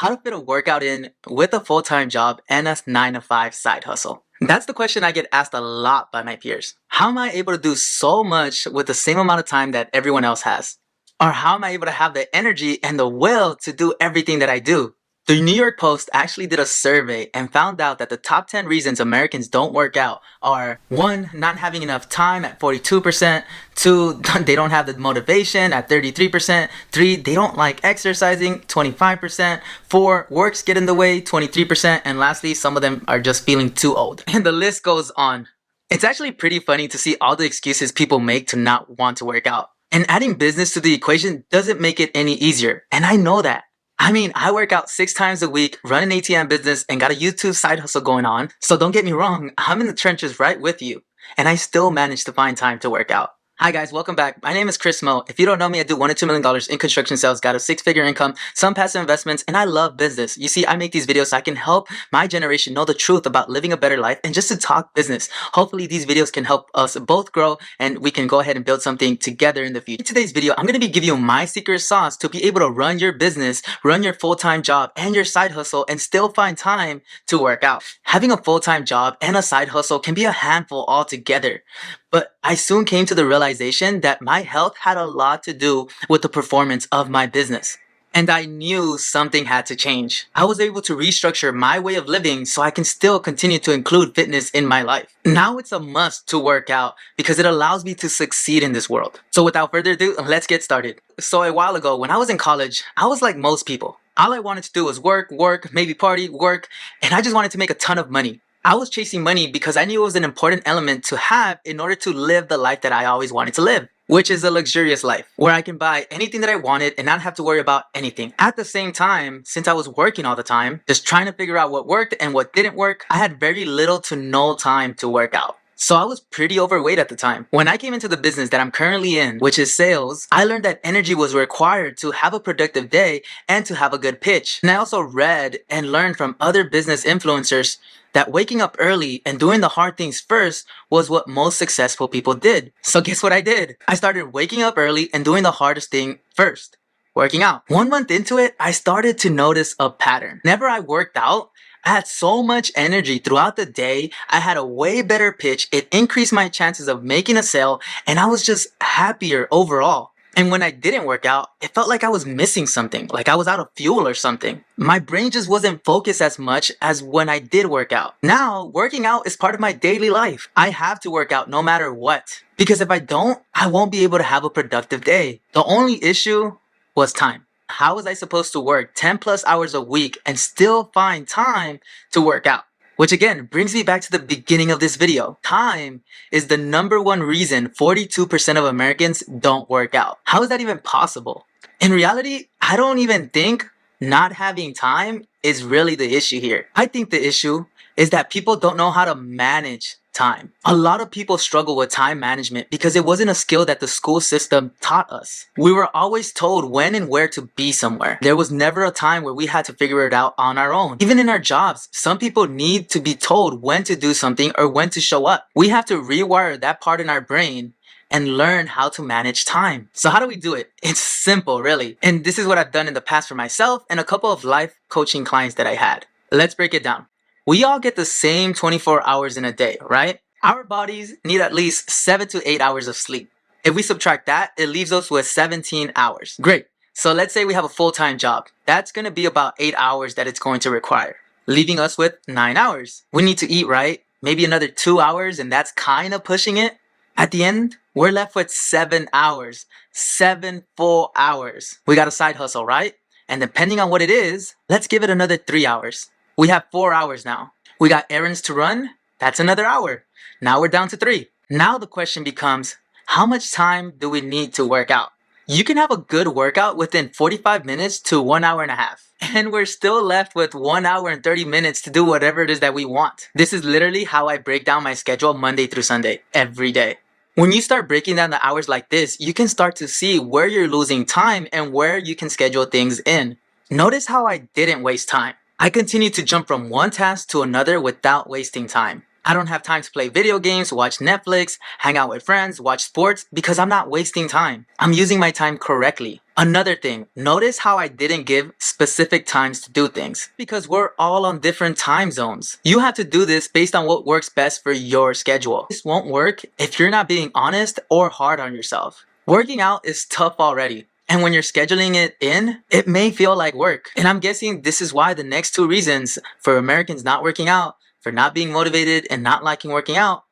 How to fit a workout in with a full-time job and a 9 to 5 side hustle? That's the question I get asked a lot by my peers. How am I able to do so much with the same amount of time that everyone else has? Or how am I able to have the energy and the will to do everything that I do? The New York Post actually did a survey and found out that the top 10 reasons Americans don't work out are 1. Not having enough time at 42%, 2. They don't have the motivation at 33%, 3. They don't like exercising 25%, 4. Works get in the way 23%, and lastly, some of them are just feeling too old. And the list goes on. It's actually pretty funny to see all the excuses people make to not want to work out. And adding business to the equation doesn't make it any easier, and I know that. I mean, I work out 6 times a week, run an ATM business, and got a YouTube side hustle going on. So don't get me wrong, I'm in the trenches right with you. And I still manage to find time to work out. Hi guys, welcome back. My name is Chris Mo. If you don't know me, I do $1 to $2 million in construction sales, got a 6-figure income, some passive investments, and I love business. You see, I make these videos so I can help my generation know the truth about living a better life and just to talk business. Hopefully these videos can help us both grow and we can go ahead and build something together in the future. In today's video, I'm going to be giving you my secret sauce to be able to run your business, run your full-time job and your side hustle and still find time to work out. Having a full-time job and a side hustle can be a handful altogether. But I soon came to the realization that my health had a lot to do with the performance of my business. And I knew something had to change. I was able to restructure my way of living so I can still continue to include fitness in my life. Now it's a must to work out because it allows me to succeed in this world. So without further ado, let's get started. So a while ago, when I was in college, I was like most people. All I wanted to do was work, maybe party, work, and I just wanted to make a ton of money. I was chasing money because I knew it was an important element to have in order to live the life that I always wanted to live, which is a luxurious life where I can buy anything that I wanted and not have to worry about anything. At the same time, since I was working all the time, just trying to figure out what worked and what didn't work, I had very little to no time to work out. So I was pretty overweight at the time. When I came into the business that I'm currently in, which is sales, I learned that energy was required to have a productive day and to have a good pitch. And I also read and learned from other business influencers that waking up early and doing the hard things first was what most successful people did. So guess what I did? I started waking up early and doing the hardest thing first, working out. 1 month into it, I started to notice a pattern. Whenever I worked out, I had so much energy throughout the day. I had a way better pitch. It increased my chances of making a sale, and I was just happier overall. And when I didn't work out, it felt like I was missing something, like I was out of fuel or something. My brain just wasn't focused as much as when I did work out. Now, working out is part of my daily life. I have to work out no matter what. Because if I don't, I won't be able to have a productive day. The only issue was time. How was I supposed to work 10 plus hours a week and still find time to work out? Which again brings me back to the beginning of this video. Time is the #1 reason 42% of Americans don't work out. How is that even possible? In reality, I don't even think not having time is really the issue here. I think the issue is that people don't know how to manage time. A lot of people struggle with time management because it wasn't a skill that the school system taught us. We were always told when and where to be somewhere. There was never a time where we had to figure it out on our own. Even in our jobs, some people need to be told when to do something or when to show up. We have to rewire that part in our brain and learn how to manage time. So how do we do it? It's simple, really. And this is what I've done in the past for myself and a couple of life coaching clients that I had. Let's break it down. We all get the same 24 hours in a day, right? Our bodies need at least 7 to 8 hours of sleep. If we subtract that, it leaves us with 17 hours. Great. So let's say we have a full-time job. That's going to be about 8 hours that it's going to require, leaving us with 9 hours. We need to eat, right? Maybe another 2 hours, and that's kind of pushing it. At the end, we're left with 7 hours. 7 full hours. We got a side hustle, right? And depending on what it is, let's give it another 3 hours. We have 4 hours now. We got errands to run. That's another hour. Now we're down to 3. Now the question becomes, how much time do we need to work out? You can have a good workout within 45 minutes to 1 hour and a half. And we're still left with 1 hour and 30 minutes to do whatever it is that we want. This is literally how I break down my schedule Monday through Sunday, every day. When you start breaking down the hours like this, you can start to see where you're losing time and where you can schedule things in. Notice how I didn't waste time. I continue to jump from one task to another without wasting time. I don't have time to play video games, watch Netflix, hang out with friends, watch sports because I'm not wasting time. I'm using my time correctly. Another thing, notice how I didn't give specific times to do things because we're all on different time zones. You have to do this based on what works best for your schedule. This won't work if you're not being honest or hard on yourself. Working out is tough already. And when you're scheduling it in, it may feel like work. And I'm guessing this is why the next two reasons for Americans not working out, for not being motivated and not liking working out,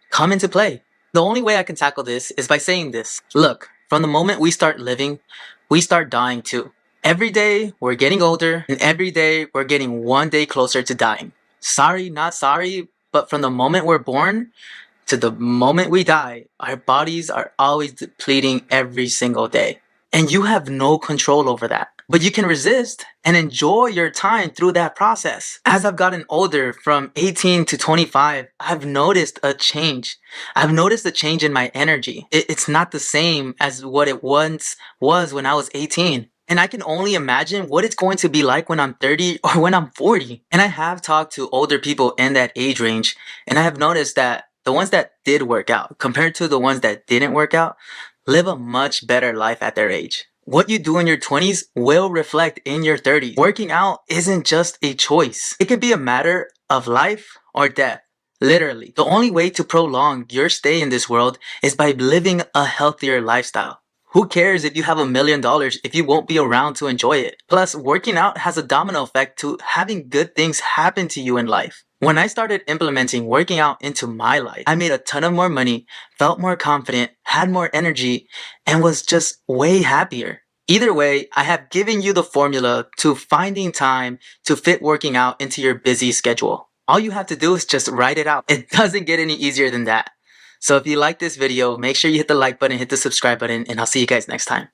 come into play. The only way I can tackle this is by saying this. Look, from the moment we start living, we start dying too. Every day we're getting older, and every day we're getting one day closer to dying. Sorry, not sorry, but from the moment we're born to the moment we die, our bodies are always depleting every single day. And you have no control over that. But you can resist and enjoy your time through that process. As I've gotten older, from 18 to 25, I've noticed a change. I've noticed a change in my energy. It's not the same as what it once was when I was 18. And I can only imagine what it's going to be like when I'm 30 or when I'm 40. And I have talked to older people in that age range, and I have noticed that the ones that did work out compared to the ones that didn't work out live a much better life at their age. What you do in your 20s will reflect in your 30s. Working out isn't just a choice. It could be a matter of life or death. Literally. The only way to prolong your stay in this world is by living a healthier lifestyle. Who cares if you have $1 million if you won't be around to enjoy it? Plus, working out has a domino effect to having good things happen to you in life. When I started implementing working out into my life, I made a ton of more money, felt more confident, had more energy, and was just way happier. Either way, I have given you the formula to finding time to fit working out into your busy schedule. All you have to do is just write it out. It doesn't get any easier than that. So if you like this video, make sure you hit the like button, hit the subscribe button, and I'll see you guys next time.